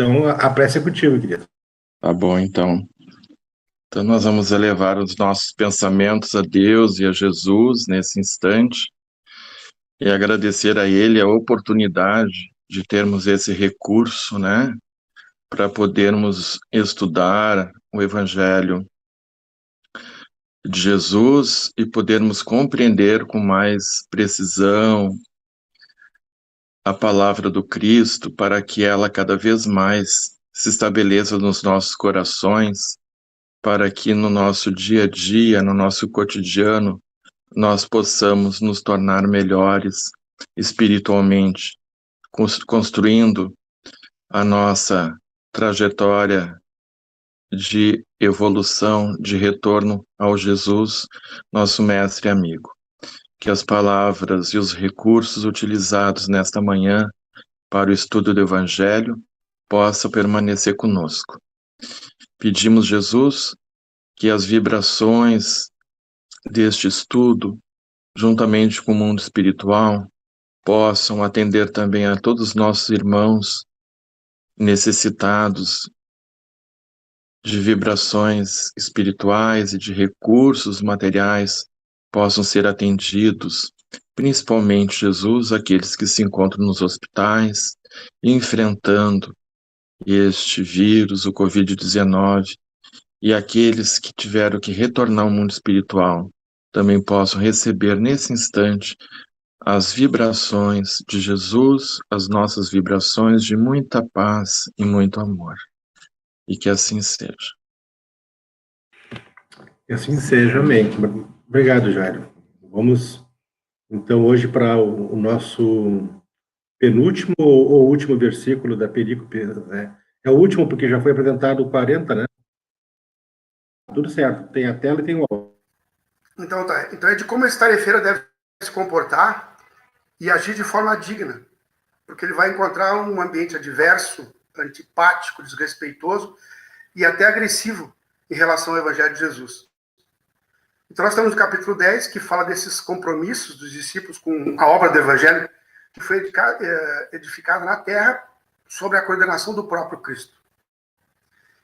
Então, a prece é contigo, querido. Tá bom, então. Então, nós vamos elevar os nossos pensamentos a Deus e a Jesus nesse instante e agradecer a Ele a oportunidade de termos esse recurso, né, para podermos estudar o Evangelho de Jesus e podermos compreender com mais precisão a palavra do Cristo para que ela cada vez mais se estabeleça nos nossos corações, para que no nosso dia a dia, no nosso cotidiano, nós possamos nos tornar melhores espiritualmente, construindo a nossa trajetória de evolução, de retorno ao Jesus, nosso mestre e amigo. Que as palavras e os recursos utilizados nesta manhã para o estudo do Evangelho possam permanecer conosco. Pedimos, Jesus, que as vibrações deste estudo, juntamente com o mundo espiritual, possam atender também a todos os nossos irmãos necessitados de vibrações espirituais e de recursos materiais possam ser atendidos, principalmente, Jesus, aqueles que se encontram nos hospitais, enfrentando este vírus, o Covid-19, e aqueles que tiveram que retornar ao mundo espiritual também possam receber nesse instante as vibrações de Jesus, as nossas vibrações de muita paz e muito amor. E que assim seja. Que assim seja, amém. Obrigado, Jairo. Vamos, então, hoje para o nosso penúltimo ou último versículo da perícope, né? É o último porque já foi apresentado o 40, né? Tudo certo, tem a tela e tem o áudio. Então tá. Então é de como esse tarefeiro deve se comportar e agir de forma digna, porque ele vai encontrar um ambiente adverso, antipático, desrespeitoso e até agressivo em relação ao Evangelho de Jesus. Então nós estamos no capítulo 10, que fala desses compromissos dos discípulos com a obra do Evangelho, que foi edificada na terra sob a coordenação do próprio Cristo.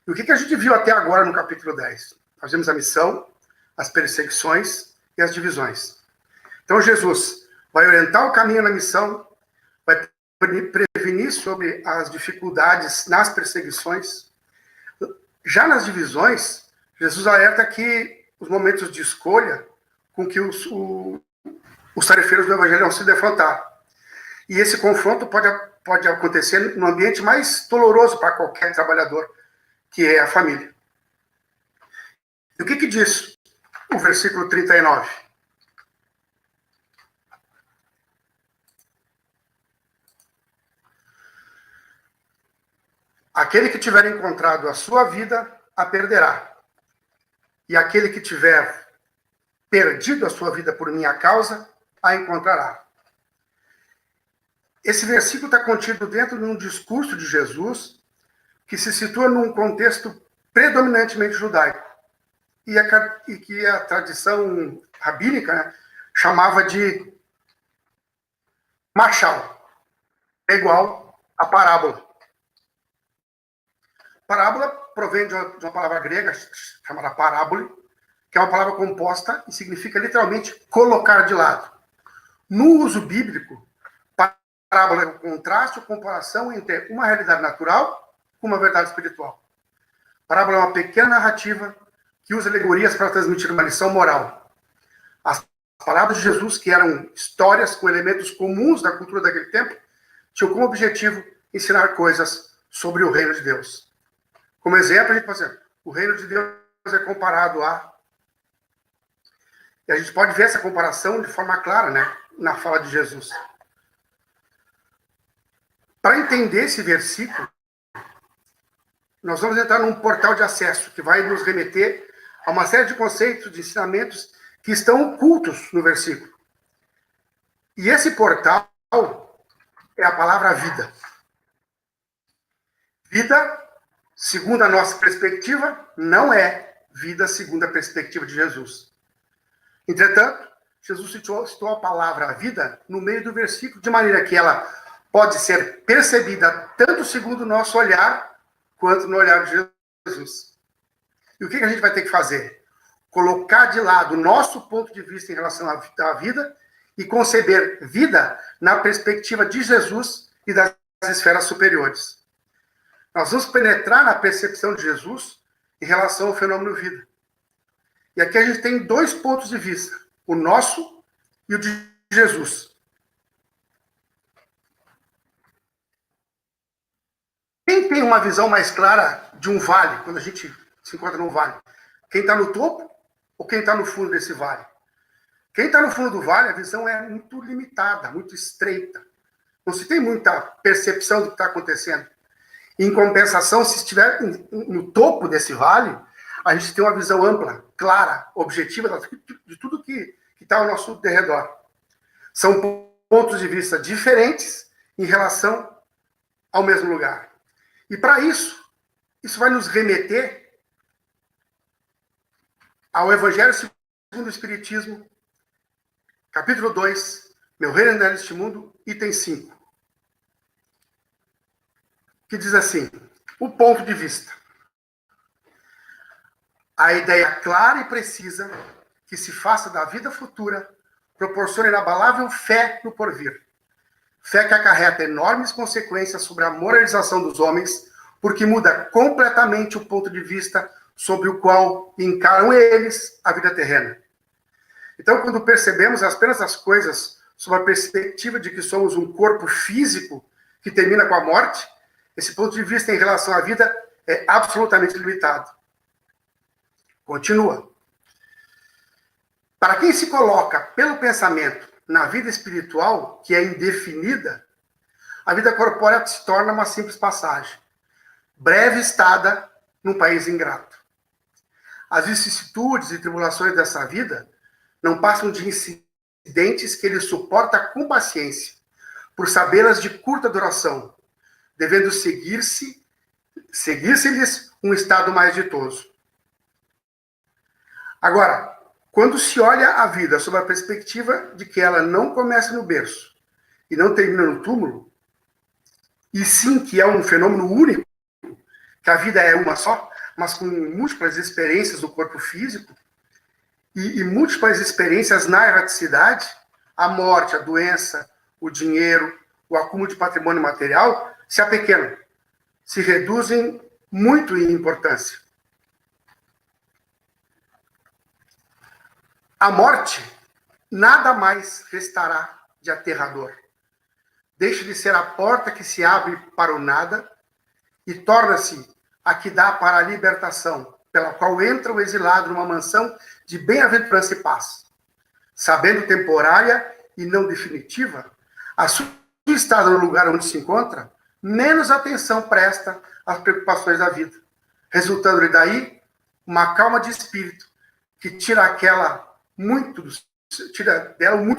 E o que a gente viu até agora no capítulo 10? Nós vimos a missão, as perseguições e as divisões. Então Jesus vai orientar o caminho na missão, vai prevenir sobre as dificuldades nas perseguições. Já nas divisões, Jesus alerta que os momentos de escolha com que os tarefeiros do Evangelho vão se defrontar. E esse confronto pode acontecer no ambiente mais doloroso para qualquer trabalhador, que é a família. E o que diz o versículo 39? Aquele que tiver encontrado a sua vida, a perderá. E aquele que tiver perdido a sua vida por minha causa, a encontrará. Esse versículo está contido dentro de um discurso de Jesus que se situa num contexto predominantemente judaico e que a tradição rabínica, né, chamava de machal, é igual a parábola. Parábola provém de uma palavra grega chamada parábole, que é uma palavra composta e significa literalmente colocar de lado. No uso bíblico, parábola é o contraste ou comparação entre uma realidade natural com uma verdade espiritual. Parábola é uma pequena narrativa que usa alegorias para transmitir uma lição moral. As palavras de Jesus, que eram histórias com elementos comuns da cultura daquele tempo, tinham como objetivo ensinar coisas sobre o reino de Deus. Como exemplo, a gente pode dizer, o reino de Deus é comparado a... E a gente pode ver essa comparação de forma clara, né, na fala de Jesus. Para entender esse versículo, nós vamos entrar num portal de acesso que vai nos remeter a uma série de conceitos, de ensinamentos que estão ocultos no versículo. E esse portal é a palavra vida. Vida, segundo a nossa perspectiva, não é vida segundo a perspectiva de Jesus. Entretanto, Jesus citou a palavra vida no meio do versículo, de maneira que ela pode ser percebida tanto segundo o nosso olhar, quanto no olhar de Jesus. E o que a gente vai ter que fazer? Colocar de lado o nosso ponto de vista em relação à vida e conceber vida na perspectiva de Jesus e das esferas superiores. Nós vamos penetrar na percepção de Jesus em relação ao fenômeno vida. E aqui a gente tem dois pontos de vista, o nosso e o de Jesus. Quem tem uma visão mais clara de um vale, quando a gente se encontra num vale? Quem está no topo ou quem está no fundo desse vale? Quem está no fundo do vale, a visão é muito limitada, muito estreita. Não se tem muita percepção do que está acontecendo. Em compensação, se estiver no topo desse vale, a gente tem uma visão ampla, clara, objetiva de tudo que está ao nosso derredor. São pontos de vista diferentes em relação ao mesmo lugar. E para isso vai nos remeter ao Evangelho segundo o Espiritismo, capítulo 2, Meu Reino não é neste mundo, item 5. Que diz assim, o ponto de vista. A ideia clara e precisa que se faça da vida futura proporciona inabalável fé no porvir. Fé que acarreta enormes consequências sobre a moralização dos homens, porque muda completamente o ponto de vista sobre o qual encaram eles a vida terrena. Então, quando percebemos apenas as coisas sob a perspectiva de que somos um corpo físico que termina com a morte, esse ponto de vista em relação à vida é absolutamente limitado. Continua. Para quem se coloca pelo pensamento na vida espiritual, que é indefinida, a vida corpórea se torna uma simples passagem, breve estada num país ingrato. As vicissitudes e tribulações dessa vida não passam de incidentes que ele suporta com paciência, por sabê-las de curta duração, devendo seguir-se-lhes um estado mais ditoso. Agora, quando se olha a vida sob a perspectiva de que ela não começa no berço e não termina no túmulo, e sim que é um fenômeno único, que a vida é uma só, mas com múltiplas experiências do corpo físico e múltiplas experiências na erraticidade, a morte, a doença, o dinheiro, o acúmulo de patrimônio material, se apequenam, se reduzem muito em importância. A morte nada mais restará de aterrador. Deixa de ser a porta que se abre para o nada e torna-se a que dá para a libertação, pela qual entra o exilado numa mansão de bem-aventurança e paz. Sabendo temporária e não definitiva, a sua estada no lugar onde se encontra, menos atenção presta às preocupações da vida, resultando-lhe daí uma calma de espírito que tira dela muito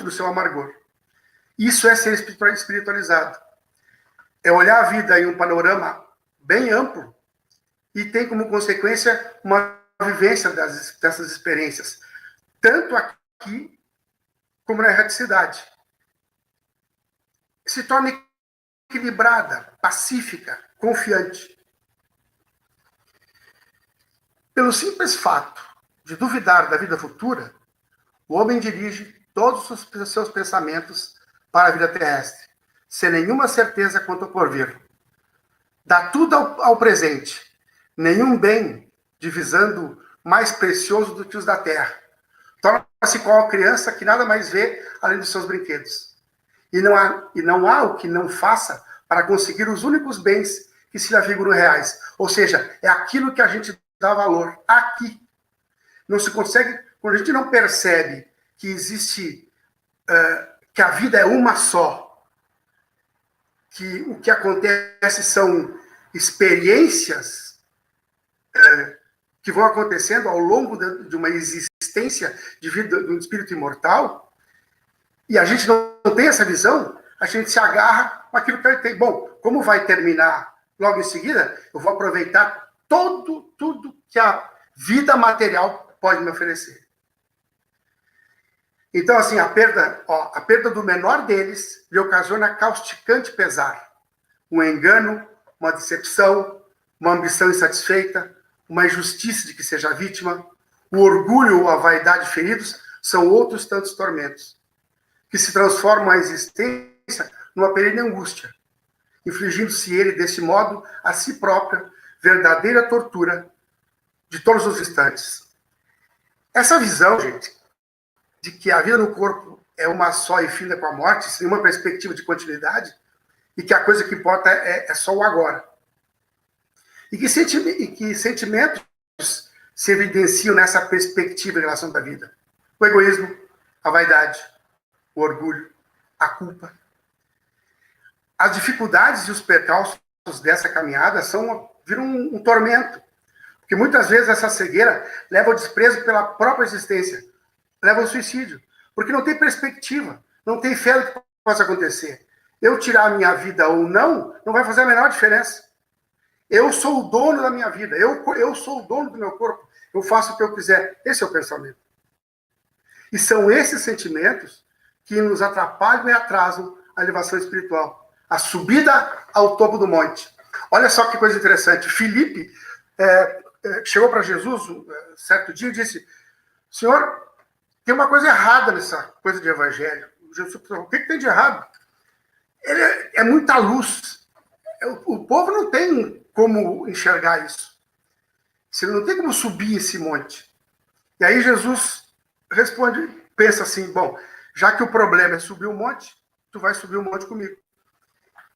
do seu amargor. Isso é ser espiritualizado. É olhar a vida em um panorama bem amplo e tem como consequência uma vivência dessas experiências, tanto aqui como na erraticidade. Se torna equilibrada, pacífica, confiante. Pelo simples fato de duvidar da vida futura, o homem dirige todos os seus pensamentos para a vida terrestre, sem nenhuma certeza quanto ao porvir. Dá tudo ao presente, nenhum bem divisando mais precioso do que os da terra. Torna-se qual a criança que nada mais vê além dos seus brinquedos. E não há o que não faça para conseguir os únicos bens que se lhe afiguram reais. Ou seja, é aquilo que a gente dá valor aqui. Não se consegue, quando a gente não percebe que existe, que a vida é uma só, que o que acontece são experiências que vão acontecendo ao longo de uma existência de vida de um espírito imortal, e a gente não tem essa visão, a gente se agarra com aquilo que ele tem. Bom, como vai terminar logo em seguida, eu vou aproveitar tudo que a vida material pode me oferecer. Então, assim, a perda do menor deles lhe ocasiona causticante pesar. Um engano, uma decepção, uma ambição insatisfeita, uma injustiça de que seja vítima, o orgulho ou a vaidade feridos são outros tantos tormentos, que se transformam a existência numa perene angústia, infligindo-se ele, desse modo, a si própria, verdadeira tortura de todos os instantes. Essa visão, gente, de que a vida no corpo é uma só e finda com a morte, sem uma perspectiva de continuidade, e que a coisa que importa é só o agora. E que sentimentos se evidenciam nessa perspectiva em relação da vida. O egoísmo, a vaidade, o orgulho, a culpa. As dificuldades e os percalços dessa caminhada viram um tormento. Porque muitas vezes essa cegueira leva ao desprezo pela própria existência, leva ao suicídio. Porque não tem perspectiva, não tem fé do que possa acontecer. Eu tirar a minha vida ou não vai fazer a menor diferença. Eu sou o dono da minha vida, eu sou o dono do meu corpo, eu faço o que eu quiser. Esse é o pensamento. E são esses sentimentos que nos atrapalham e atrasam a elevação espiritual, a subida ao topo do monte. Olha só que coisa interessante. Filipe chegou para Jesus certo dia e disse: Senhor, tem uma coisa errada nessa coisa de evangelho. Jesus falou: o que tem de errado? Ele é muita luz. O povo não tem como enxergar isso. Você não tem como subir esse monte. E aí Jesus responde, pensa assim: bom, já que o problema é subir o monte, tu vai subir o monte comigo.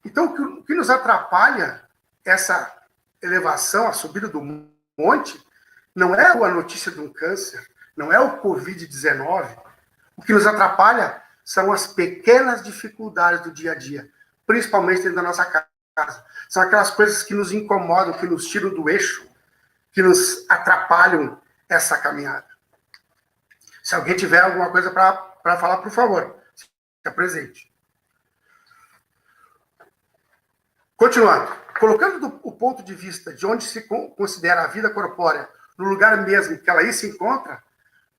Então, o que nos atrapalha essa elevação, a subida do monte, não é a notícia de um câncer, não é o Covid-19. O que nos atrapalha são as pequenas dificuldades do dia a dia, principalmente dentro da nossa casa. São aquelas coisas que nos incomodam, que nos tiram do eixo, que nos atrapalham essa caminhada. Se alguém tiver alguma coisa para falar, por favor, se apresente. Continuando, colocando o ponto de vista de onde se considera a vida corpórea, no lugar mesmo que ela aí se encontra,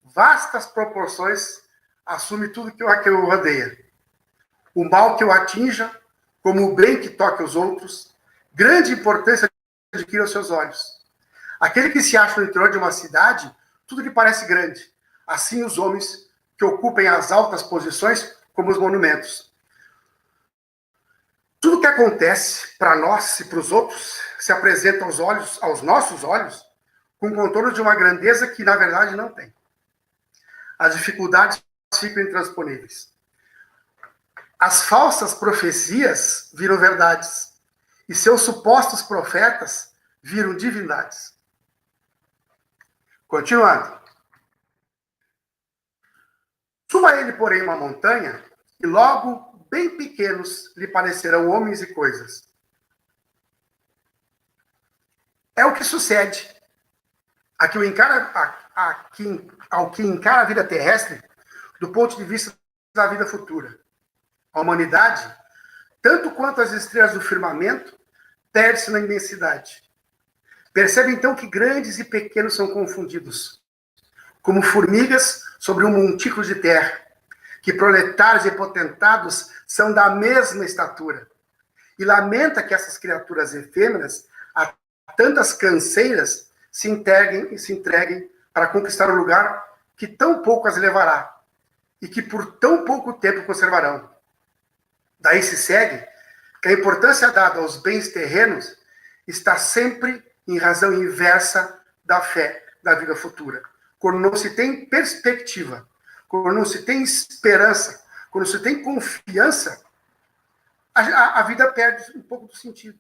vastas proporções assume tudo que o rodeia. O mal que o atinja, como o bem que toque os outros, grande importância adquire aos seus olhos. Aquele que se acha no interior de uma cidade, tudo lhe parece grande. Assim os homens que ocupem as altas posições, como os monumentos. Tudo que acontece para nós e para os outros se apresenta aos nossos olhos, com contorno de uma grandeza que, na verdade, não tem. As dificuldades ficam intransponíveis. As falsas profecias viram verdades, e seus supostos profetas viram divindades. Continuando. Suba ele, porém, uma montanha, e logo bem pequenos lhe parecerão homens e coisas. É o que sucede ao que encara a vida terrestre do ponto de vista da vida futura. A humanidade, tanto quanto as estrelas do firmamento, perde-se na imensidade. Percebe então que grandes e pequenos são confundidos, como formigas sobre um montículo de terra, que proletários e potentados são da mesma estatura, e lamenta que essas criaturas efêmeras, a tantas canseiras, se entreguem para conquistar um lugar que tão pouco as levará, e que por tão pouco tempo conservarão. Daí se segue que a importância dada aos bens terrenos está sempre em razão inversa da fé da vida futura. Quando não se tem perspectiva, quando não se tem esperança, quando se tem confiança, a vida perde um pouco do sentido.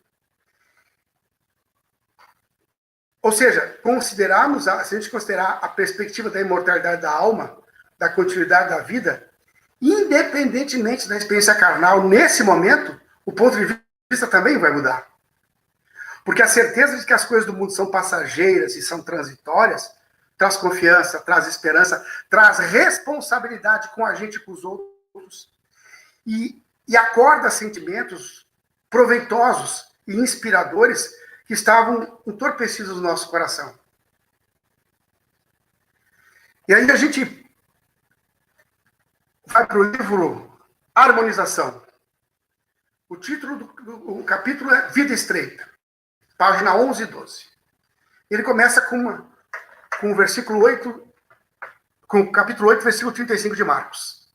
Ou seja, se a gente considerar a perspectiva da imortalidade da alma, da continuidade da vida, independentemente da experiência carnal, nesse momento, o ponto de vista também vai mudar. Porque a certeza de que as coisas do mundo são passageiras e são transitórias traz confiança, traz esperança, traz responsabilidade com a gente e com os outros, e acorda sentimentos proveitosos e inspiradores que estavam entorpecidos no nosso coração. E aí a gente vai para o livro Harmonização. O título do capítulo é Vida Estreita, página 11 e 12. Ele começa com o versículo 8, com o capítulo 8, versículo 35 de Marcos.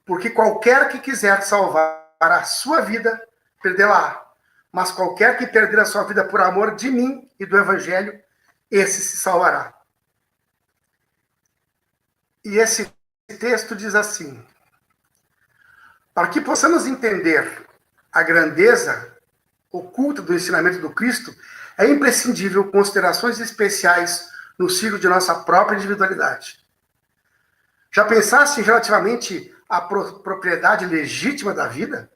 Porque qualquer que quiser salvar a sua vida, perdê-la-á. Mas qualquer que perder a sua vida por amor de mim e do Evangelho, esse se salvará. E esse texto diz assim: para que possamos entender a grandeza oculta do ensinamento do Cristo, é imprescindível considerações especiais no ciclo de nossa própria individualidade. Já pensaste relativamente à propriedade legítima da vida?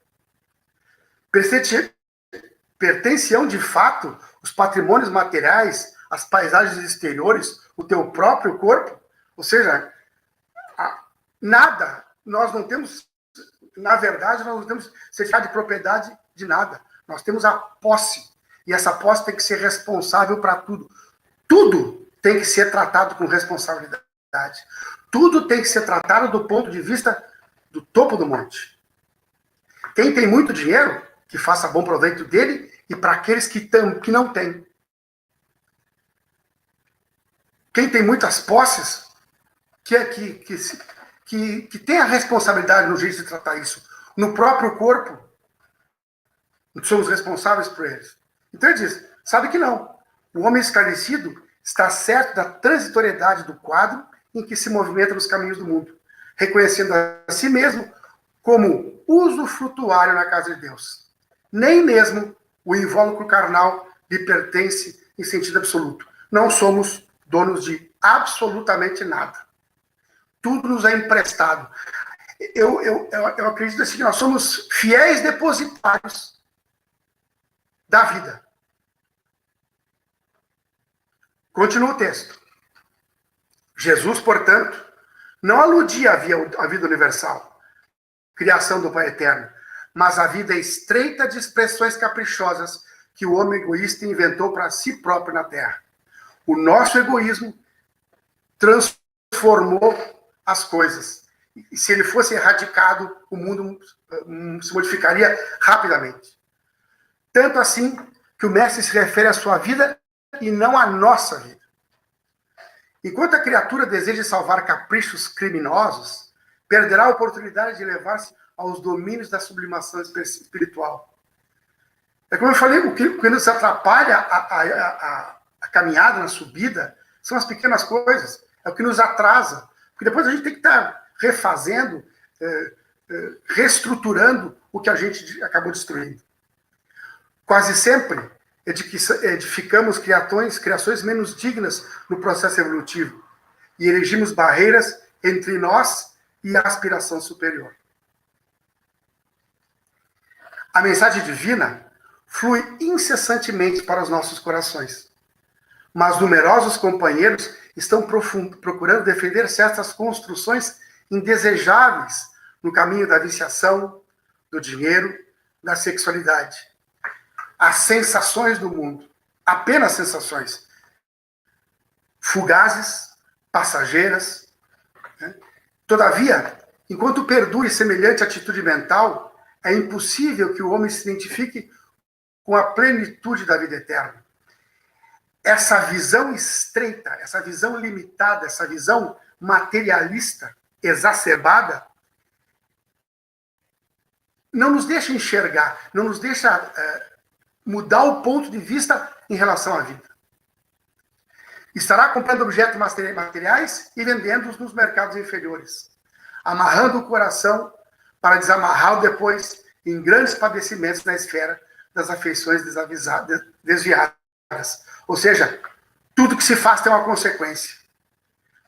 Pertenciam de fato os patrimônios materiais, as paisagens exteriores, o teu próprio corpo? Ou seja, nada, nós não temos, na verdade, nós não temos certificado de propriedade de nada. Nós temos a posse. E essa posse tem que ser responsável para tudo. Tudo tem que ser tratado com responsabilidade. Tudo tem que ser tratado do ponto de vista do topo do monte. Quem tem muito dinheiro, que faça bom proveito dele, e para aqueles que não têm. Quem tem muitas posses, que tem a responsabilidade no jeito de tratar isso. No próprio corpo, somos responsáveis por eles. Então ele diz, sabe que não. O homem esclarecido está certo da transitoriedade do quadro em que se movimenta nos caminhos do mundo, reconhecendo a si mesmo como usufrutuário na casa de Deus. Nem mesmo o invólucro carnal lhe pertence em sentido absoluto. Não somos donos de absolutamente nada. Tudo nos é emprestado. Eu acredito assim, nós somos fiéis depositários da vida. Continua o texto. Jesus, portanto, não aludia à vida universal, criação do Pai Eterno, mas à vida estreita de expressões caprichosas que o homem egoísta inventou para si próprio na Terra. O nosso egoísmo transformou as coisas. E se ele fosse erradicado, o mundo se modificaria rapidamente. Tanto assim que o mestre se refere à sua vida e não à nossa vida. Enquanto a criatura deseja salvar caprichos criminosos, perderá a oportunidade de elevar-se aos domínios da sublimação espiritual. É como eu falei, o que nos atrapalha a caminhada na subida são as pequenas coisas, é o que nos atrasa. Porque depois a gente tem que estar refazendo, reestruturando o que a gente acabou destruindo. Quase sempre edificamos criações menos dignas no processo evolutivo e erigimos barreiras entre nós e a aspiração superior. A mensagem divina flui incessantemente para os nossos corações, mas numerosos companheiros estão procurando defender certas construções indesejáveis no caminho da viciação, do dinheiro, da sexualidade. As sensações do mundo, apenas sensações, fugazes, passageiras. Né? Todavia, enquanto perdure semelhante atitude mental, é impossível que o homem se identifique com a plenitude da vida eterna. Essa visão estreita, essa visão limitada, essa visão materialista, exacerbada, não nos deixa enxergar, não nos deixa mudar o ponto de vista em relação à vida. Estará comprando objetos materiais e vendendo-os nos mercados inferiores, amarrando o coração para desamarrá-lo depois em grandes padecimentos na esfera das afeições desviadas. Ou seja, tudo que se faz tem uma consequência,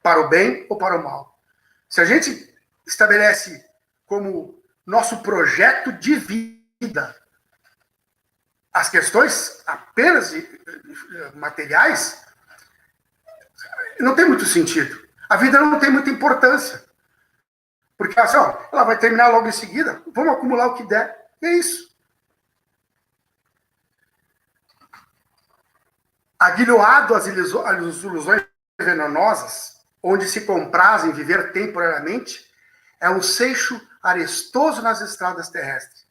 para o bem ou para o mal. Se a gente estabelece como nosso projeto de vida as questões apenas materiais, não tem muito sentido. A vida não tem muita importância. Porque assim, ela vai terminar logo em seguida, vamos acumular o que der. E é isso. Aguilhoado às ilusões venenosas, onde se comprazem viver temporariamente, é um seixo arestoso nas estradas terrestres.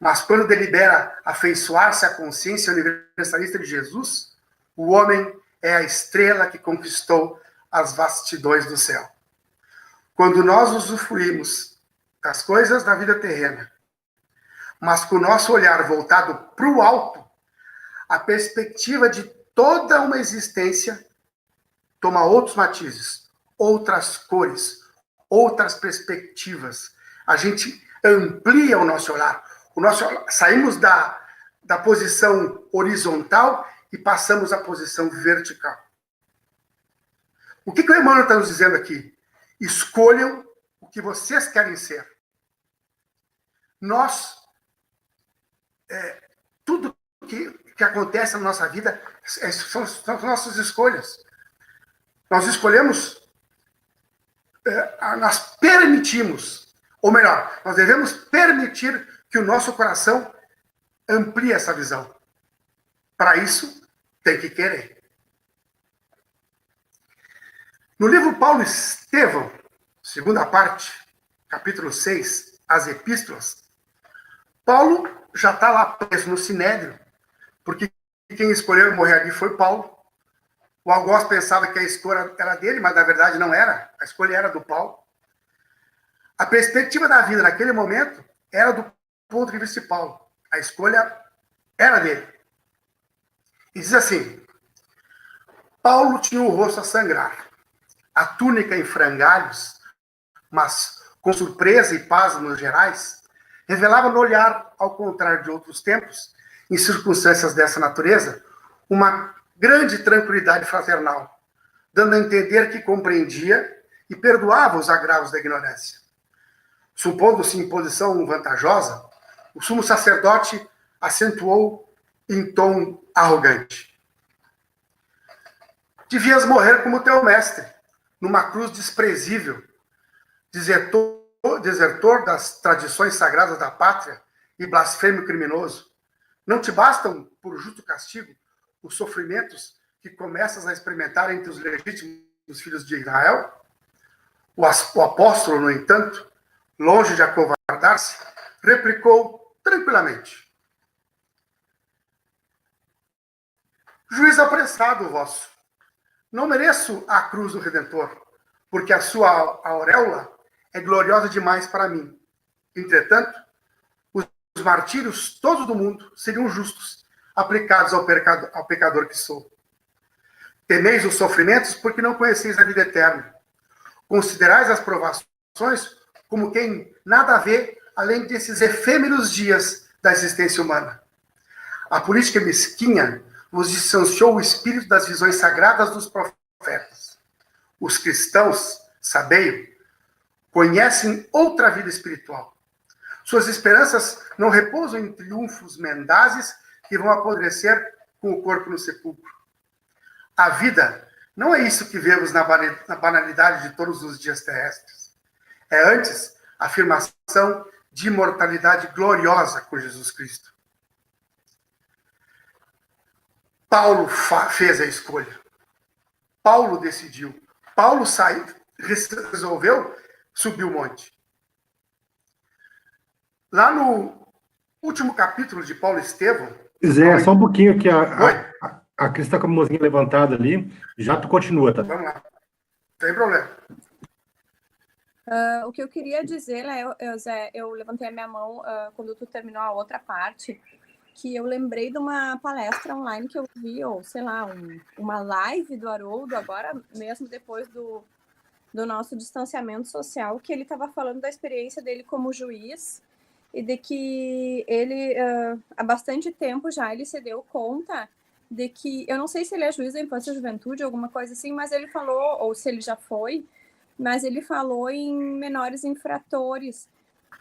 Mas quando delibera afeiçoar-se à consciência universalista de Jesus, o homem é a estrela que conquistou as vastidões do céu. Quando nós usufruímos das coisas da vida terrena, mas com o nosso olhar voltado para o alto, a perspectiva de toda uma existência toma outros matizes, outras cores, outras perspectivas. A gente amplia o nosso olhar. Saímos da posição horizontal e passamos à posição vertical. O que o Emmanuel está nos dizendo aqui? Escolham o que vocês querem ser. Tudo que acontece na nossa vida são nossas escolhas. Nós escolhemos, nós permitimos, ou melhor, nós devemos permitir que o nosso coração amplie essa visão. Para isso, tem que querer. No livro Paulo Estevão, segunda parte, capítulo 6, as epístolas, Paulo já está lá preso no Sinédrio, porque quem escolheu morrer ali foi Paulo. O algoz pensava que a escolha era dele, mas na verdade não era. A escolha era do Paulo. A perspectiva da vida naquele momento era do ponto de vista de Paulo. A escolha era dele. E diz assim: Paulo tinha o rosto a sangrar, a túnica em frangalhos, mas com surpresa e paz nos gerais, revelava no olhar, ao contrário de outros tempos, em circunstâncias dessa natureza, uma grande tranquilidade fraternal, dando a entender que compreendia e perdoava os agravos da ignorância. Supondo-se em posição vantajosa, o sumo sacerdote acentuou em tom arrogante: devias morrer como teu mestre, numa cruz desprezível, desertor das tradições sagradas da pátria e blasfêmio criminoso. Não te bastam, por justo castigo, os sofrimentos que começas a experimentar entre os legítimos filhos de Israel? O apóstolo, no entanto, longe de acovardar-se, replicou tranquilamente: juiz apressado vosso, não mereço a cruz do Redentor, porque a sua auréola é gloriosa demais para mim. Entretanto, os martírios todos do mundo seriam justos, aplicados ao pecador que sou. Temeis os sofrimentos porque não conheceis a vida eterna. Considerais as provações como quem nada vê além desses efêmeros dias da existência humana. A política mesquinha vos distanciou o espírito das visões sagradas dos profetas. Os cristãos, sabei-o, conhecem outra vida espiritual. Suas esperanças não repousam em triunfos mendazes que vão apodrecer com o corpo no sepulcro. A vida não é isso que vemos na banalidade de todos os dias terrestres. É antes a afirmação de imortalidade gloriosa com Jesus Cristo. Paulo fez a escolha. Paulo decidiu. Paulo resolveu subir o monte. Lá no último capítulo de Paulo Estevão... Zé, só um pouquinho que a Cris está com a mãozinha levantada ali. Já tu continua, tá? Vamos lá. Não tem problema. O que eu queria dizer, Zé, eu levantei a minha mão quando tu terminou a outra parte, que eu lembrei de uma palestra online que eu vi, ou sei lá, uma live do Haroldo, agora mesmo depois do nosso distanciamento social, que ele estava falando da experiência dele como juiz e de que ele, há bastante tempo já, ele se deu conta de que, eu não sei se ele é juiz da infância e juventude, alguma coisa assim, mas ele falou, ou se ele já foi, mas ele falou em menores infratores,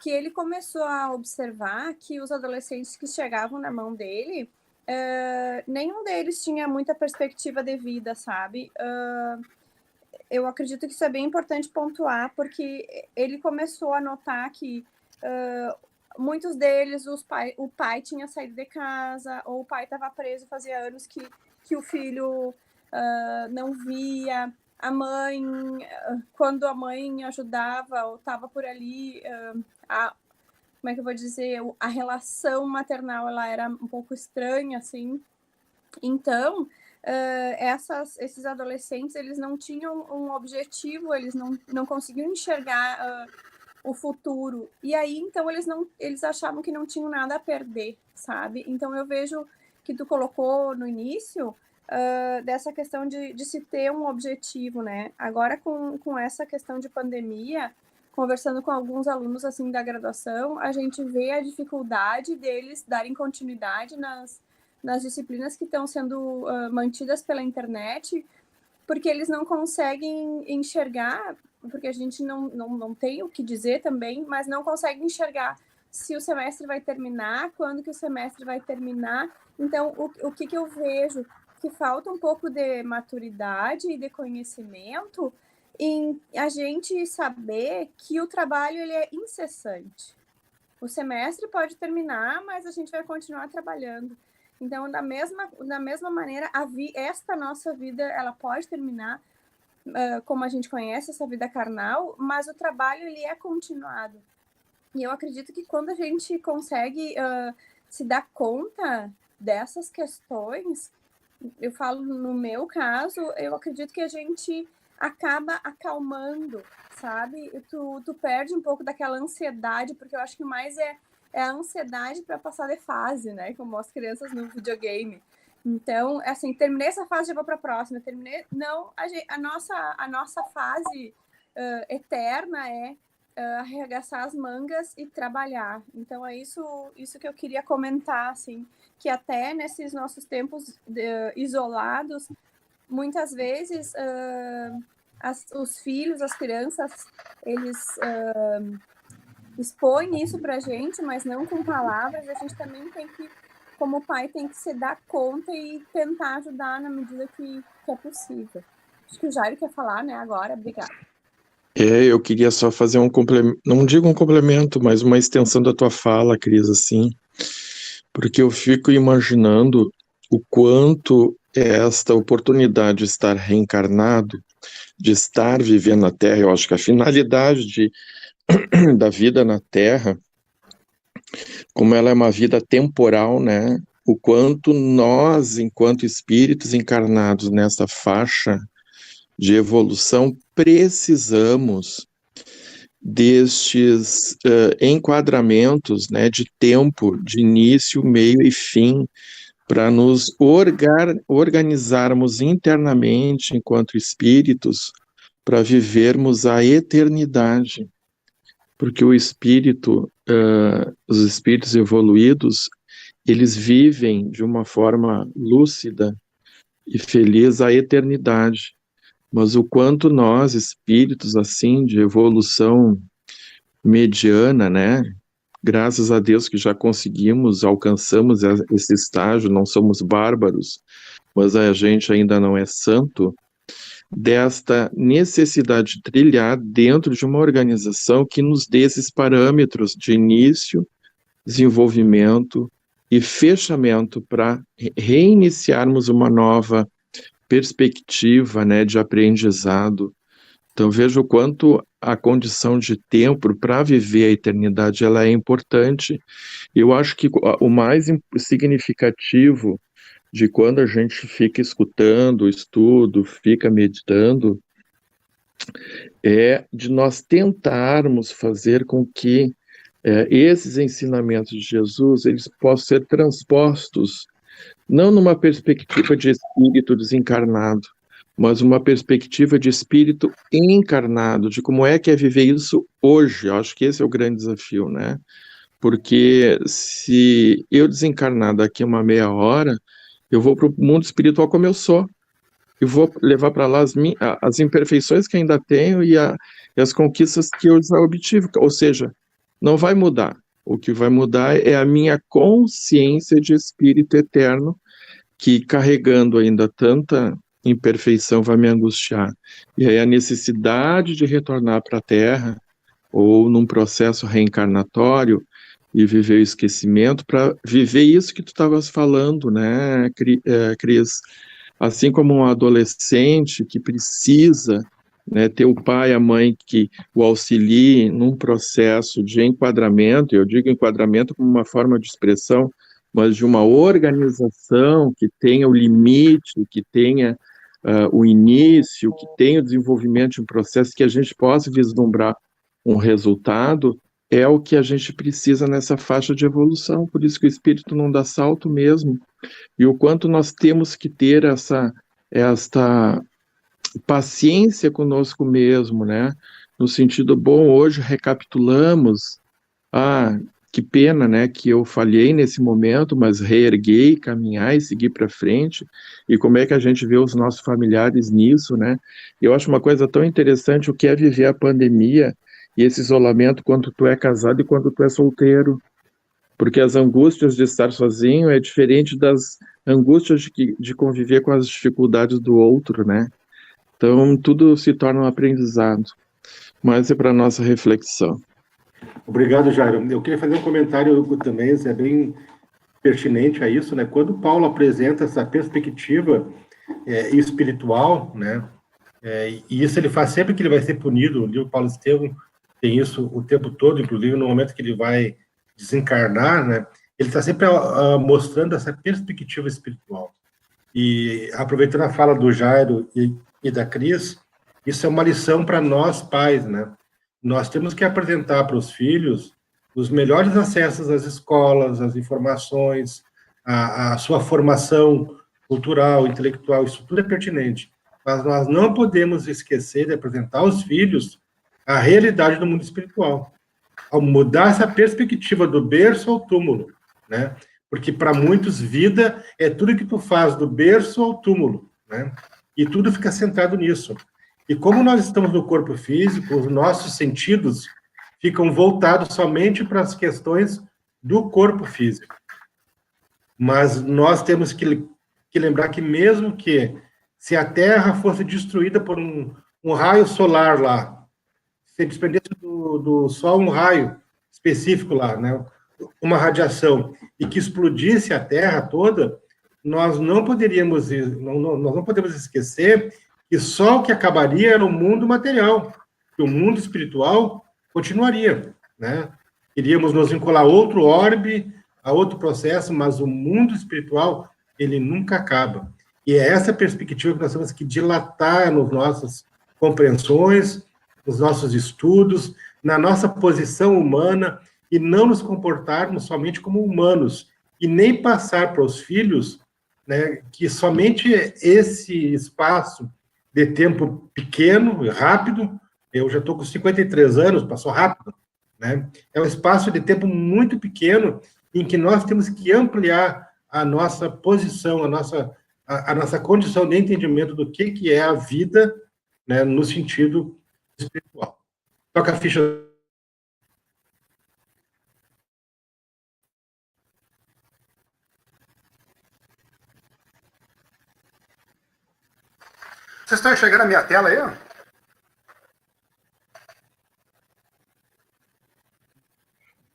que ele começou a observar que os adolescentes que chegavam na mão dele, nenhum deles tinha muita perspectiva de vida, sabe? Eu acredito que isso é bem importante pontuar, porque ele começou a notar que muitos deles, o pai tinha saído de casa, ou o pai estava preso fazia anos que o filho não via. a mãe, quando a mãe ajudava ou estava por ali, como é que eu vou dizer, a relação maternal ela era um pouco estranha, assim. Então, esses adolescentes, eles não tinham um objetivo, eles não conseguiam enxergar o futuro. E aí, então, eles achavam que não tinham nada a perder, sabe? Então, eu vejo que tu colocou no início dessa questão de se ter um objetivo, né? Agora, com essa questão de pandemia, conversando com alguns alunos, assim, da graduação, a gente vê a dificuldade deles darem continuidade nas disciplinas que estão sendo mantidas pela internet, porque eles não conseguem enxergar, porque a gente não tem o que dizer também, mas não consegue enxergar se o semestre vai terminar, quando que o semestre vai terminar. Então, o que eu vejo? Que falta um pouco de maturidade e de conhecimento em a gente saber que o trabalho ele é incessante. O semestre pode terminar, mas a gente vai continuar trabalhando. Então, da mesma maneira, esta nossa vida, ela pode terminar como a gente conhece essa vida carnal, mas o trabalho, ele é continuado. E eu acredito que quando a gente consegue se dar conta dessas questões, eu falo no meu caso, eu acredito que a gente acaba acalmando, sabe? Tu perde um pouco daquela ansiedade, porque eu acho que mais é a ansiedade para passar de fase, né? Como as crianças no videogame. Então, assim, terminei essa fase, já vou para a próxima. Terminei. Não, a nossa fase eterna é arregaçar as mangas e trabalhar. Então, é isso que eu queria comentar, assim, que até nesses nossos tempos isolados, muitas vezes os filhos, as crianças, eles expõe isso pra gente, mas não com palavras. A gente também tem que, como pai, tem que se dar conta e tentar ajudar na medida que é possível. Acho que o Jairo quer falar, né, agora. Obrigada. Eu queria só fazer um complemento, não digo um complemento, mas uma extensão da tua fala, Cris, assim, porque eu fico imaginando o quanto esta oportunidade de estar reencarnado, de estar vivendo na Terra, eu acho que a finalidade da vida na Terra, como ela é uma vida temporal, né? O quanto nós, enquanto espíritos encarnados nessa faixa de evolução, precisamos destes enquadramentos, né, de tempo, de início, meio e fim, para nos organizarmos internamente enquanto espíritos, para vivermos a eternidade. Porque o espírito, os espíritos evoluídos, eles vivem de uma forma lúcida e feliz a eternidade. Mas o quanto nós, espíritos assim, de evolução mediana, né? Graças a Deus que já alcançamos esse estágio, não somos bárbaros, mas a gente ainda não é santo, desta necessidade de trilhar dentro de uma organização que nos dê esses parâmetros de início, desenvolvimento e fechamento para reiniciarmos uma nova perspectiva, né, de aprendizado. Então veja o quanto a condição de tempo para viver a eternidade ela é importante. Eu acho que o mais significativo de quando a gente fica escutando o estudo, fica meditando, é de nós tentarmos fazer com que esses ensinamentos de Jesus eles possam ser transpostos, não numa perspectiva de espírito desencarnado, mas uma perspectiva de espírito encarnado, de como é que é viver isso hoje. Eu acho que esse é o grande desafio, né? Porque se eu desencarnar daqui a uma meia hora, eu vou para o mundo espiritual como eu sou. Eu vou levar para lá as imperfeições que ainda tenho e as conquistas que eu já obtive. Ou seja, não vai mudar. O que vai mudar é a minha consciência de espírito eterno, que carregando ainda tanta imperfeição vai me angustiar. E aí a necessidade de retornar para a Terra, ou num processo reencarnatório, e viver o esquecimento, para viver isso que tu estavas falando, né, Cris? Assim como um adolescente que precisa, né, ter o pai e a mãe que o auxiliem num processo de enquadramento, eu digo enquadramento como uma forma de expressão, mas de uma organização que tenha o limite, que tenha o início, que tenha o desenvolvimento de um processo que a gente possa vislumbrar um resultado, é o que a gente precisa nessa faixa de evolução. Por isso que o espírito não dá salto mesmo. E o quanto nós temos que ter esta paciência conosco mesmo, né? No sentido bom, hoje recapitulamos, que pena, né, que eu falhei nesse momento, mas reerguei, caminhar e seguir para frente. E como é que a gente vê os nossos familiares nisso, né? Eu acho uma coisa tão interessante o que é viver a pandemia e esse isolamento quando tu é casado e quando tu é solteiro. Porque as angústias de estar sozinho é diferente das angústias de conviver com as dificuldades do outro, né? Então, tudo se torna um aprendizado. Mas é para nossa reflexão. Obrigado, Jairo. Eu queria fazer um comentário também, é bem pertinente a isso, né? Quando Paulo apresenta essa perspectiva espiritual, né? E isso ele faz sempre que ele vai ser punido. O livro Paulo Estevam tem isso o tempo todo, inclusive no momento que ele vai desencarnar, né? Ele está sempre mostrando essa perspectiva espiritual. E aproveitando a fala do Jairo e da Cris, isso é uma lição para nós pais, né? Nós temos que apresentar para os filhos os melhores acessos às escolas, às informações, a sua formação cultural, intelectual, isso tudo é pertinente. Mas nós não podemos esquecer de apresentar aos filhos a realidade do mundo espiritual. Ao mudar essa perspectiva do berço ao túmulo, né? Porque para muitos vida é tudo que tu faz do berço ao túmulo, né? E tudo fica centrado nisso. E como nós estamos no corpo físico, os nossos sentidos ficam voltados somente para as questões do corpo físico. Mas nós temos que lembrar que mesmo que se a Terra fosse destruída por um raio solar lá, se desprendesse do Sol um raio específico lá, né, uma radiação, e que explodisse a Terra toda, nós não podemos esquecer que só o que acabaria era o mundo material, que o mundo espiritual continuaria, né? Iríamos nos vincular a outro orbe, a outro processo, mas o mundo espiritual, ele nunca acaba. E é essa perspectiva que nós temos que dilatar nas nossas compreensões, nos nossos estudos, na nossa posição humana, e não nos comportarmos somente como humanos, e nem passar para os filhos, né, que somente esse espaço de tempo pequeno e rápido, eu já estou com 53 anos, passou rápido, né? É um espaço de tempo muito pequeno em que nós temos que ampliar a nossa posição, a nossa condição de entendimento do que é a vida, né, no sentido espiritual. Toca a ficha. Vocês estão enxergando a minha tela aí? Ó?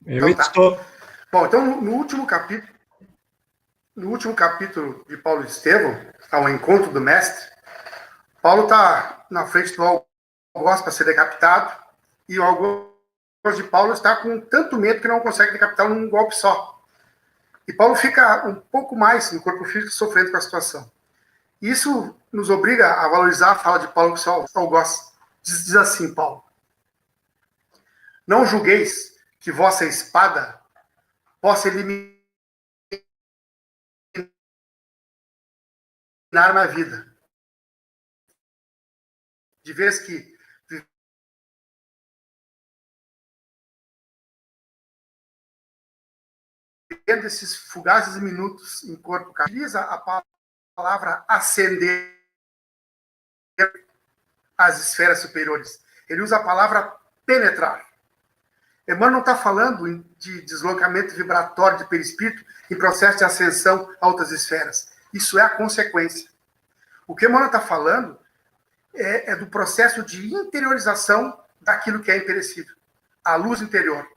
Eu estou. Bom, então, no último capítulo de Paulo e Estevão, ao encontro do mestre, Paulo está na frente do algoz para ser decapitado, e o algoz de Paulo está com tanto medo que não consegue decapitá-lo num golpe só. E Paulo fica um pouco mais no corpo físico sofrendo com a situação. Isso nos obriga a valorizar a fala de Paulo com o seu algoz. Diz assim, Paulo: não julgueis que vossa espada possa eliminar na vida. De vez que vivendo esses fugazes minutos em corpo, utiliza a palavra ascender às esferas superiores. Ele usa a palavra penetrar. Emmanuel não está falando de deslocamento vibratório de perispírito em processo de ascensão a outras esferas. Isso é a consequência. O que Emmanuel está falando é do processo de interiorização daquilo que é imperecível. A luz interior.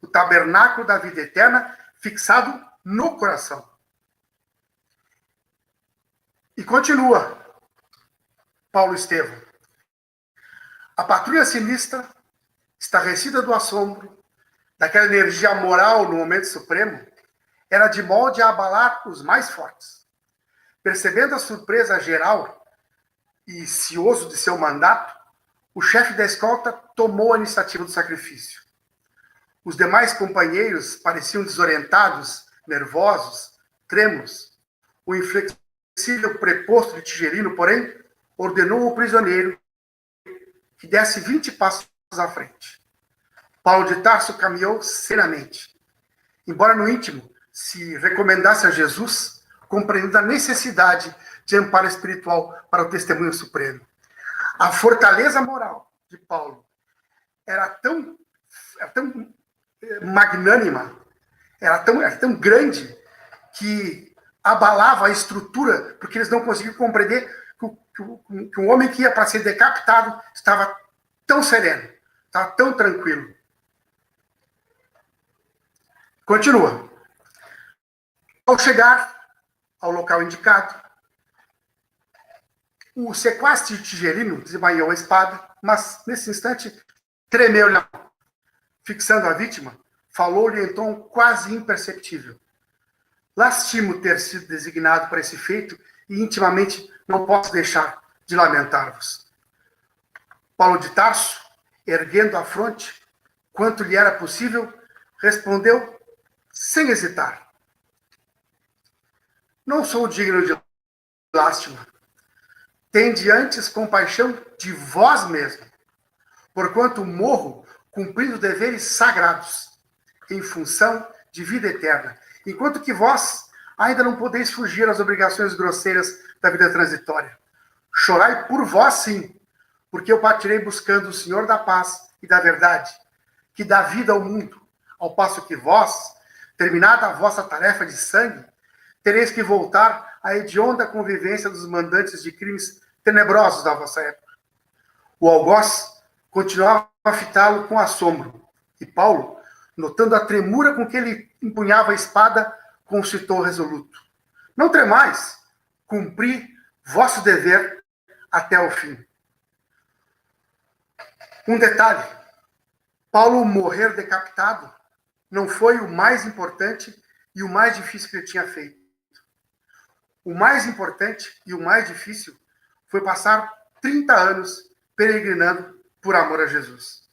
O tabernáculo da vida eterna fixado no coração. E continua Paulo Estevão. A patrulha sinistra, estarrecida do assombro, daquela energia moral no momento supremo, era de molde a abalar os mais fortes. Percebendo a surpresa geral e cioso de seu mandato, o chefe da escolta tomou a iniciativa do sacrifício. Os demais companheiros pareciam desorientados, nervosos, trêmulos. O inflexível preposto de Tigelino, porém, ordenou ao prisioneiro que desse 20 passos à frente. Paulo de Tarso caminhou serenamente. Embora no íntimo se recomendasse a Jesus, compreendendo a necessidade de amparo espiritual para o testemunho supremo. A fortaleza moral de Paulo era tão magnânima, era tão grande, que abalava a estrutura, porque eles não conseguiam compreender que um homem que ia para ser decapitado estava tão sereno, estava tão tranquilo. Continua. Ao chegar ao local indicado, o sequaz de Tigelino desmaiou a espada, mas, nesse instante, tremeu-lhe a mão. Fixando a vítima, falou-lhe em tom quase imperceptível. Lastimo ter sido designado para esse feito e intimamente não posso deixar de lamentar-vos. Paulo de Tarso, erguendo a fronte, quanto lhe era possível, respondeu sem hesitar. Não sou digno de lástima. Tende antes compaixão de vós mesmo, porquanto morro cumprindo deveres sagrados, em função de vida eterna, enquanto que vós ainda não podeis fugir às obrigações grosseiras da vida transitória. Chorai por vós, sim, porque eu partirei buscando o Senhor da paz e da verdade, que dá vida ao mundo, ao passo que vós, terminada a vossa tarefa de sangue, tereis que voltar à hedionda convivência dos mandantes de crimes tenebrosos da vossa época. O algoz continuava a fitá-lo com assombro, e Paulo, notando a tremura com que ele empunhava a espada, concitou resoluto. Não tremais, cumpri vosso dever até o fim. Um detalhe, Paulo morrer decapitado não foi o mais importante e o mais difícil que ele tinha feito. O mais importante e o mais difícil foi passar 30 anos peregrinando por amor a Jesus.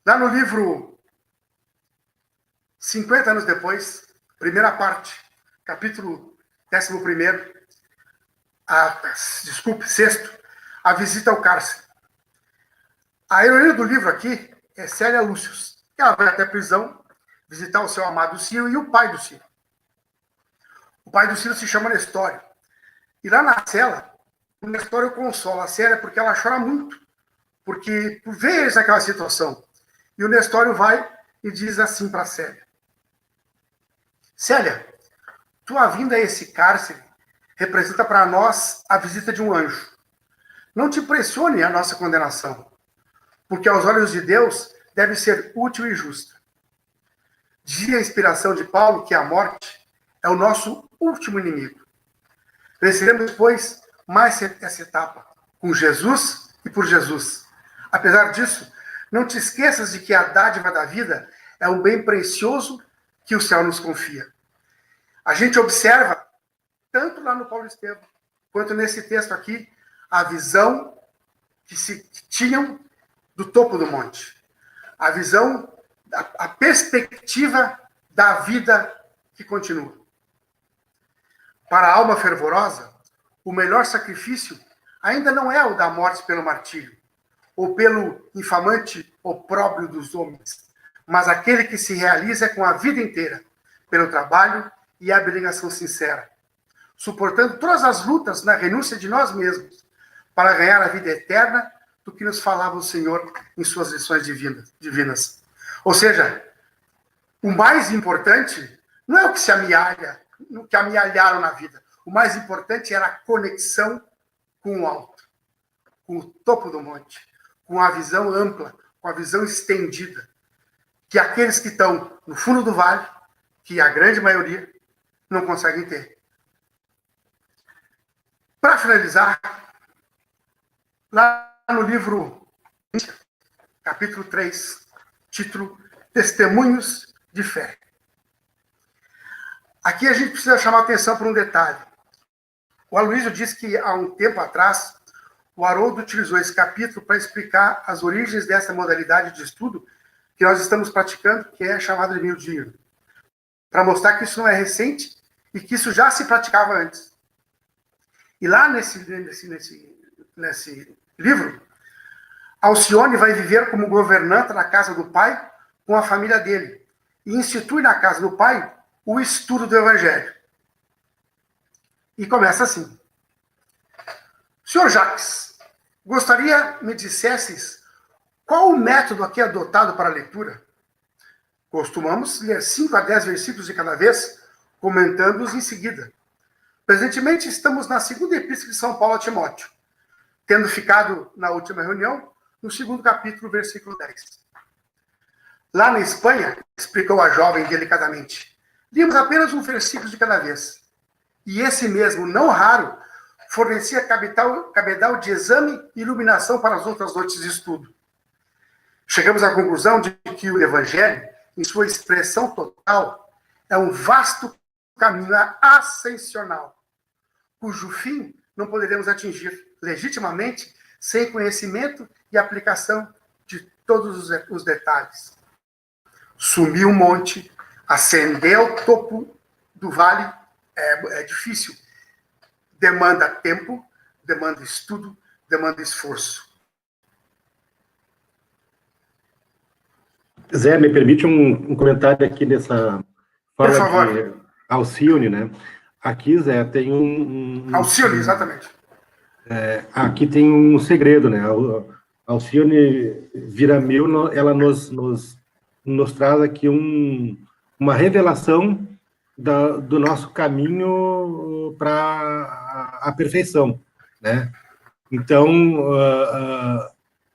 Lá no livro 50 anos depois, primeira parte, capítulo 11, sexto, a visita ao cárcere. A heroína do livro aqui é Célia Lúcius. Ela vai até a prisão visitar o seu amado Ciro e o pai do Ciro. O pai do Ciro se chama Nestório. E lá na cela, o Nestório consola a Célia porque ela chora muito, porque vê eles naquela situação. E o Nestório vai e diz assim para Célia: Célia, tua vinda a esse cárcere representa para nós a visita de um anjo. Não te pressione a nossa condenação, porque aos olhos de Deus deve ser útil e justa. Dizia a inspiração de Paulo que a morte é o nosso último inimigo. Venceremos, pois, mais essa etapa, com Jesus e por Jesus. Apesar disso, não te esqueças de que a dádiva da vida é um bem precioso que o céu nos confia. A gente observa, tanto lá no Paulo Estevão, quanto nesse texto aqui, a visão que tinham do topo do monte. A visão, a perspectiva da vida que continua. Para a alma fervorosa, o melhor sacrifício ainda não é o da morte pelo martírio, ou pelo infamante opróbrio dos homens, mas aquele que se realiza com a vida inteira, pelo trabalho e a abnegação sincera, suportando todas as lutas na renúncia de nós mesmos, para ganhar a vida eterna do que nos falava o Senhor em suas lições divinas. Ou seja, o mais importante não é o que se amealha, o que amealharam na vida. O mais importante era a conexão com o alto, com o topo do monte, com a visão ampla, com a visão estendida, que aqueles que estão no fundo do vale, que a grande maioria, não conseguem ter. Para finalizar, lá no livro, capítulo 3, título Testemunhos de Fé. Aqui a gente precisa chamar atenção para um detalhe. O Aloysio disse que, há um tempo atrás, o Haroldo utilizou esse capítulo para explicar as origens dessa modalidade de estudo que nós estamos praticando, que é chamada de miudinho, para mostrar que isso não é recente e que isso já se praticava antes. E lá nesse livro, Alcione vai viver como governanta na casa do pai com a família dele e institui na casa do pai o estudo do Evangelho. E começa assim. Senhor Jacques, gostaria me dissesses qual o método aqui adotado para a leitura? Costumamos ler 5 a 10 versículos de cada vez, comentando-os em seguida. Presentemente estamos na segunda epístola de São Paulo a Timóteo, tendo ficado na última reunião no segundo capítulo, versículo 10. Lá na Espanha, explicou a jovem delicadamente, limos apenas um versículo de cada vez. E esse mesmo, não raro, fornecia cabedal de exame e iluminação para as outras noites de estudo. Chegamos à conclusão de que o Evangelho, em sua expressão total, é um vasto caminho ascensional, cujo fim não poderemos atingir legitimamente sem conhecimento e aplicação de todos os detalhes. Subir um monte, ascender ao topo do vale é difícil. Demanda tempo, demanda estudo, demanda esforço. Zé, me permite um comentário aqui nessa fala Por favor. de Alcione, né? Aqui, Zé, tem Alcione, exatamente. Aqui tem um segredo, né? A Alcione Viramil, ela nos traz aqui uma revelação do nosso caminho para a perfeição, né? Então,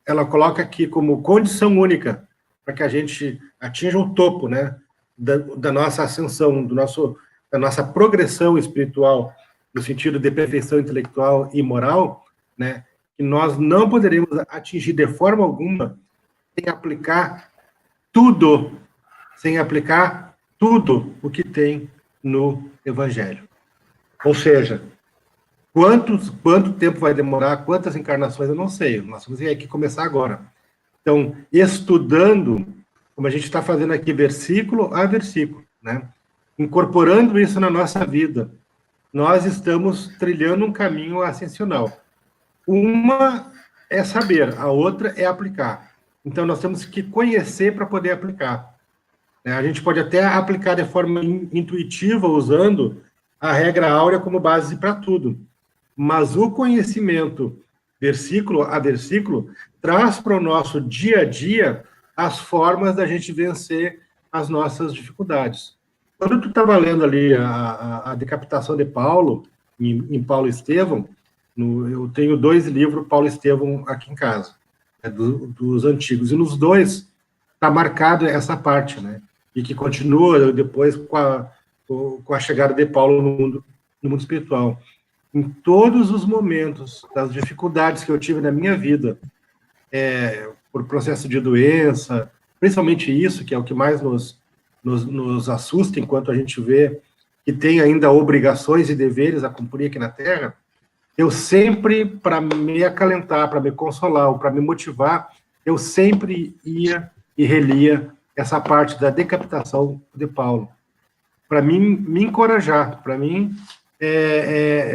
ela coloca aqui como condição única para que a gente atinja o topo, né, da nossa ascensão, da nossa progressão espiritual, no sentido de perfeição intelectual e moral, né, que nós não poderemos atingir de forma alguma sem aplicar tudo o que tem no Evangelho. Ou seja, quanto tempo vai demorar, quantas encarnações, eu não sei, nós vamos ter que começar agora. Então, estudando, como a gente está fazendo aqui, versículo a versículo, né? Incorporando isso na nossa vida, nós estamos trilhando um caminho ascensional. Uma é saber, a outra é aplicar. Então, nós temos que conhecer para poder aplicar. A gente pode até aplicar de forma intuitiva, usando a regra áurea como base para tudo. Mas o conhecimento, versículo a versículo, traz para o nosso dia a dia as formas da gente vencer as nossas dificuldades. Quando tu estava lendo ali a decapitação de Paulo, em Paulo Estevão, eu tenho 2 livros Paulo Estevão aqui em casa, dos antigos, e nos 2 está marcado essa parte, né? E que continua depois com a chegada de Paulo no mundo espiritual. Em todos os momentos das dificuldades que eu tive na minha vida, por processo de doença, principalmente isso, que é o que mais nos assusta enquanto a gente vê que tem ainda obrigações e deveres a cumprir aqui na Terra, eu sempre, para me acalentar, para me consolar, ou para me motivar, eu sempre ia e relia essa parte da decapitação de Paulo, para mim me encorajar, para mim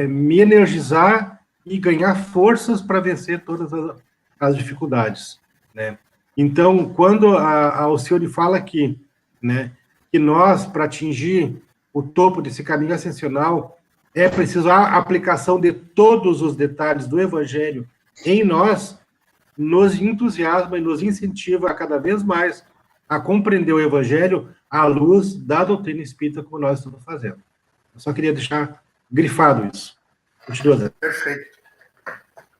me energizar e ganhar forças para vencer todas as dificuldades, né? Então, quando a Alcione fala aqui, né, que nós, para atingir o topo desse caminho ascensional, é preciso a aplicação de todos os detalhes do Evangelho em nós, nos entusiasma e nos incentiva a cada vez mais a compreender o Evangelho à luz da doutrina espírita, como nós estamos fazendo. Eu só queria deixar grifado isso. Continua, Zé. Perfeito.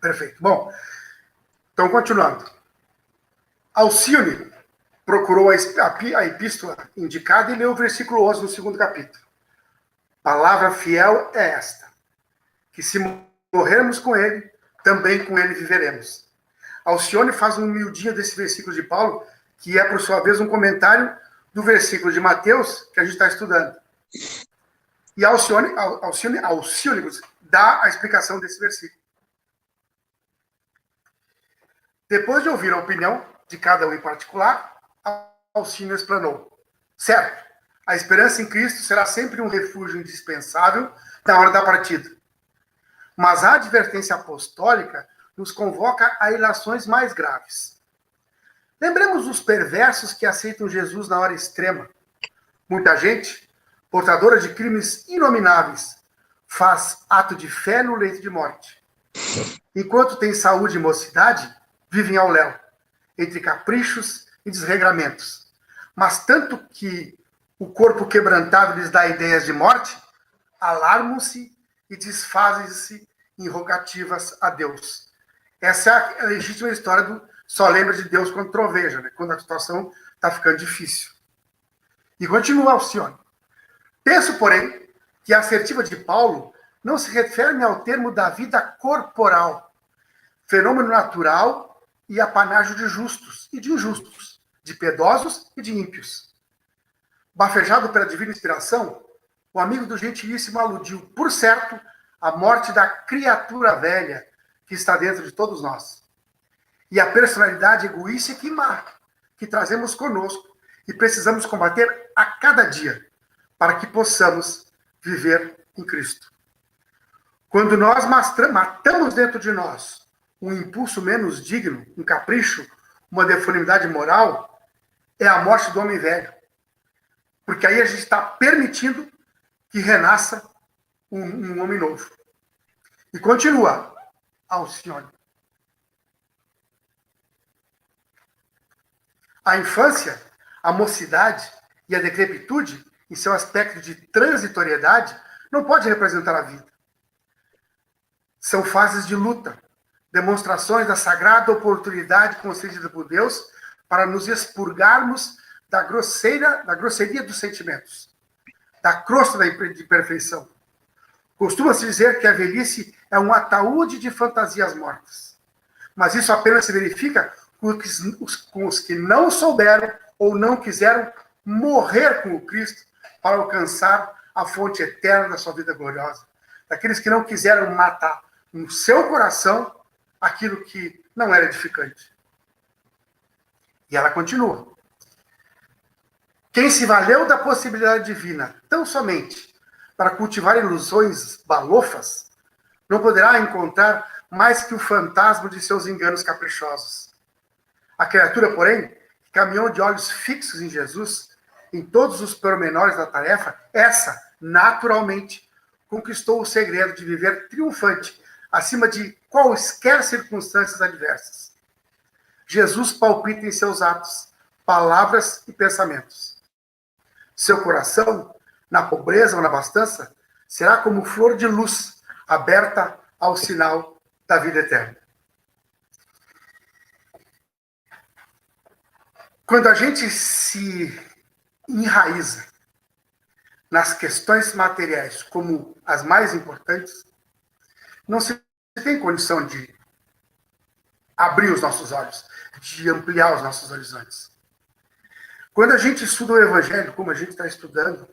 Perfeito. Bom, então, continuando. Alcione procurou a epístola indicada e leu o versículo 11 no segundo capítulo. Palavra fiel é esta: que se morrermos com ele, também com ele viveremos. Alcione faz uma miudinha desse versículo de Paulo, que é, por sua vez, um comentário do versículo de Mateus, que a gente está estudando. E Alcione dá a explicação desse versículo. Depois de ouvir a opinião de cada um em particular, Alcione explanou. Certo, a esperança em Cristo será sempre um refúgio indispensável na hora da partida. Mas a advertência apostólica nos convoca a ilações mais graves. Lembremos dos perversos que aceitam Jesus na hora extrema. Muita gente, portadora de crimes inomináveis, faz ato de fé no leito de morte. Enquanto tem saúde e mocidade, vivem ao léu, entre caprichos e desregramentos. Mas tanto que o corpo quebrantado lhes dá ideias de morte, alarmam-se e desfazem-se em rogativas a Deus. Essa é a legítima história do só lembra de Deus quando troveja, né? Quando a situação está ficando difícil. E continua Alcione. Penso, porém, que a assertiva de Paulo não se refere ao termo da vida corporal, fenômeno natural e apanágio de justos e de injustos, de piedosos e de ímpios. Bafejado pela divina inspiração, o amigo do gentilíssimo aludiu, por certo, à morte da criatura velha que está dentro de todos nós. E a personalidade egoísta e má que trazemos conosco e precisamos combater a cada dia para que possamos viver em Cristo. Quando nós matamos dentro de nós um impulso menos digno, um capricho, uma deformidade moral, é a morte do homem velho. Porque aí a gente está permitindo que renasça um homem novo. E continua Alcione. A infância, a mocidade e a decrepitude, em seu aspecto de transitoriedade, não pode representar a vida. São fases de luta, demonstrações da sagrada oportunidade concedida por Deus para nos expurgarmos da grosseria dos sentimentos, da crosta da imperfeição. Costuma-se dizer que a velhice é um ataúde de fantasias mortas. Mas isso apenas se verifica com os que não souberam ou não quiseram morrer com o Cristo para alcançar a fonte eterna da sua vida gloriosa. Daqueles que não quiseram matar no seu coração aquilo que não era edificante. E ela continua. Quem se valeu da possibilidade divina tão somente para cultivar ilusões balofas, não poderá encontrar mais que o fantasma de seus enganos caprichosos. A criatura, porém, que caminhou de olhos fixos em Jesus, em todos os pormenores da tarefa, essa, naturalmente, conquistou o segredo de viver triunfante acima de quaisquer circunstâncias adversas. Jesus palpita em seus atos, palavras e pensamentos. Seu coração, na pobreza ou na abastança, será como flor de luz aberta ao sinal da vida eterna. Quando a gente se enraiza nas questões materiais como as mais importantes, não se tem condição de abrir os nossos olhos, de ampliar os nossos horizontes. Quando a gente estuda o Evangelho, como a gente está estudando,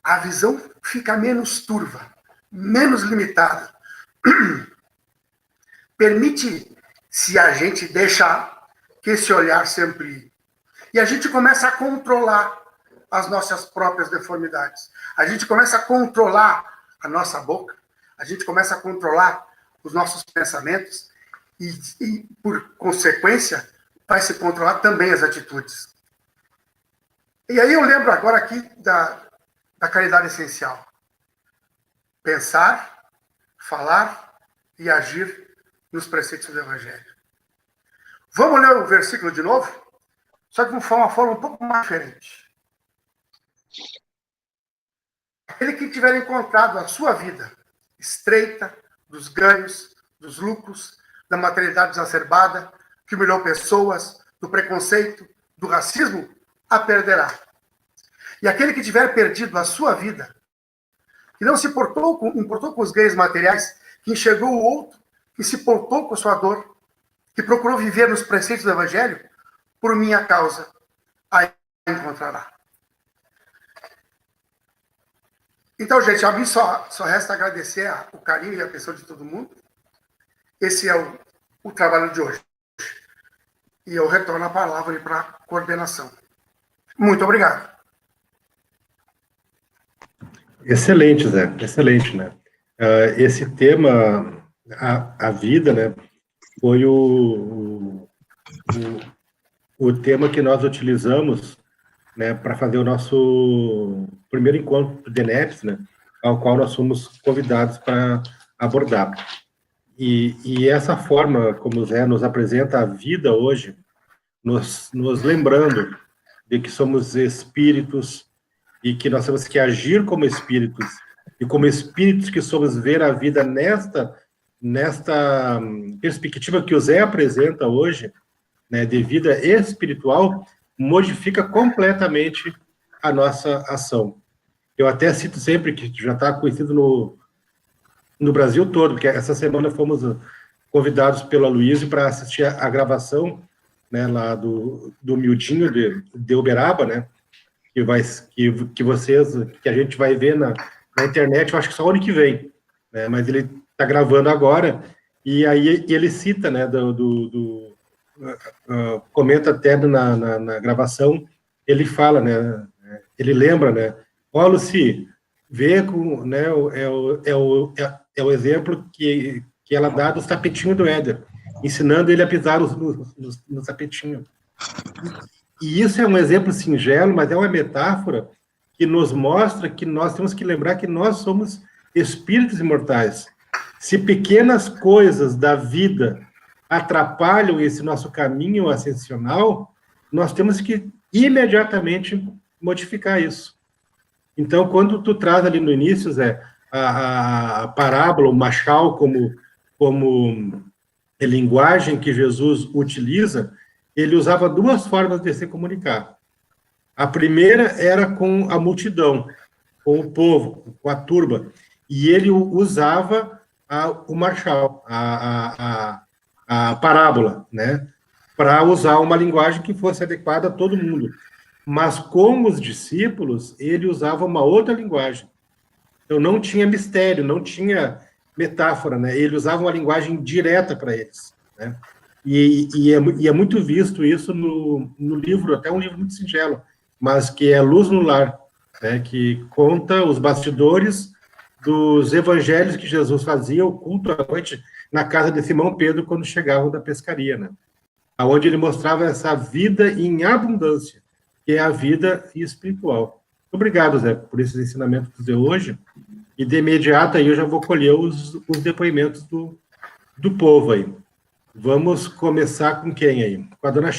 a visão fica menos turva, menos limitada. Permite-se a gente deixar que esse olhar se amplie. E a gente começa a controlar as nossas próprias deformidades. A gente começa a controlar a nossa boca. A gente começa a controlar os nossos pensamentos. E por consequência, vai se controlar também as atitudes. E aí eu lembro agora aqui da caridade essencial. Pensar, falar e agir nos preceitos do Evangelho. Vamos ler o versículo de novo? Só que de uma forma um pouco mais diferente. Aquele que tiver encontrado a sua vida estreita dos ganhos, dos lucros, da materialidade exacerbada, que humilhou pessoas, do preconceito, do racismo, a perderá. E aquele que tiver perdido a sua vida, que não se importou com os ganhos materiais que enxergou o outro, que se portou com a sua dor, que procurou viver nos preceitos do Evangelho, por minha causa, a encontrará. Então, gente, a mim só resta agradecer o carinho e a atenção de todo mundo. Esse é o trabalho de hoje. E eu retorno a palavra para a coordenação. Muito obrigado. Excelente, Zé, excelente, né? Esse tema, a vida, né, foi o tema que nós utilizamos, né, para fazer o nosso primeiro encontro do DNEPS, né, ao qual nós fomos convidados para abordar. E essa forma como o Zé nos apresenta a vida hoje, nos lembrando de que somos espíritos e que nós temos que agir como espíritos, e como espíritos que somos ver a vida nesta perspectiva que o Zé apresenta hoje, né, de vida espiritual, modifica completamente a nossa ação. Eu até cito sempre que já está conhecido no Brasil todo, porque essa semana fomos convidados pela Luísa para assistir a gravação, né, lá do Mildinho de Uberaba, né, que a gente vai ver na internet, eu acho que só o ano que vem, né, mas ele está gravando agora, e aí ele cita, né, comenta até na gravação, ele fala, né, ele lembra, né, ó, Luci, vê com, né, é o exemplo que ela dá dos tapetinhos do Éder, ensinando ele a pisar no tapetinho. E isso é um exemplo singelo, mas é uma metáfora que nos mostra que nós temos que lembrar que nós somos espíritos imortais. Se pequenas coisas da vida atrapalham esse nosso caminho ascensional, nós temos que imediatamente modificar isso. Então, quando tu traz ali no início, Zé, a parábola, o machal como linguagem que Jesus utiliza, ele usava duas formas de se comunicar. A primeira era com a multidão, com o povo, com a turba, e ele usava o machal, a parábola, né, para usar uma linguagem que fosse adequada a todo mundo. Mas com os discípulos, ele usava uma outra linguagem. Então não tinha mistério, não tinha metáfora, né? Ele usava uma linguagem direta para eles, né? E é muito visto isso no livro, até um livro muito singelo, mas que é Luz no Lar, né? Que conta os bastidores dos evangelhos que Jesus fazia, o culto à noite, na casa de Simão Pedro, quando chegavam da pescaria, né? Onde ele mostrava essa vida em abundância, que é a vida espiritual. Obrigado, Zé, por esses ensinamentos de hoje, e de imediato aí eu já vou colher os depoimentos do povo aí. Vamos começar com quem aí? Com a dona